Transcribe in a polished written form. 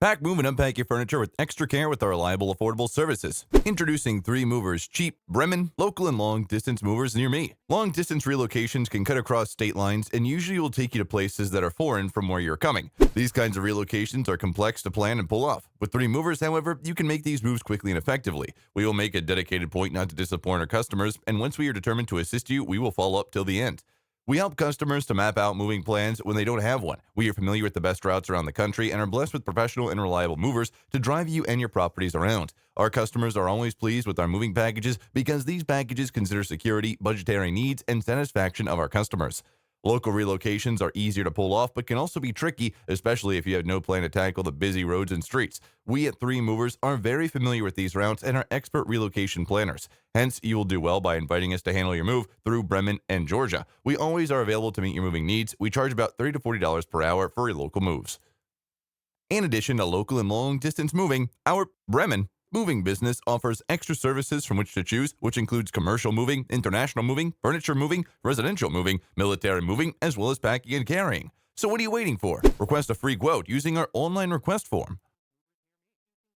Pack, move, and unpack your furniture with extra care with our reliable, affordable services. Introducing 3 Movers, cheap, Bremen, local and long-distance movers near me. Long-distance relocations can cut across state lines and usually will take you to places that are foreign from where you're coming. These kinds of relocations are complex to plan and pull off. With 3 Movers, however, you can make these moves quickly and effectively. We will make a dedicated point not to disappoint our customers, and once we are determined to assist you, we will follow up till the end. We help customers to map out moving plans when they don't have one. We are familiar with the best routes around the country and are blessed with professional and reliable movers to drive you and your properties around. Our customers are always pleased with our moving packages because these packages consider security, budgetary needs, and satisfaction of our customers. Local relocations are easier to pull off but can also be tricky, especially if you have no plan to tackle the busy roads and streets. We at 3 Movers are very familiar with these routes and are expert relocation planners. Hence, you will do well by inviting us to handle your move through Bremen and Georgia. We always are available to meet your moving needs. We charge about $30 to $40 per hour for your local moves. In addition to local and long-distance moving, our Bremen moving business offers extra services from which to choose, which includes commercial moving, international moving, furniture moving, residential moving, military moving, as well as packing and carrying. So what are you waiting for? Request a free quote using our online request form.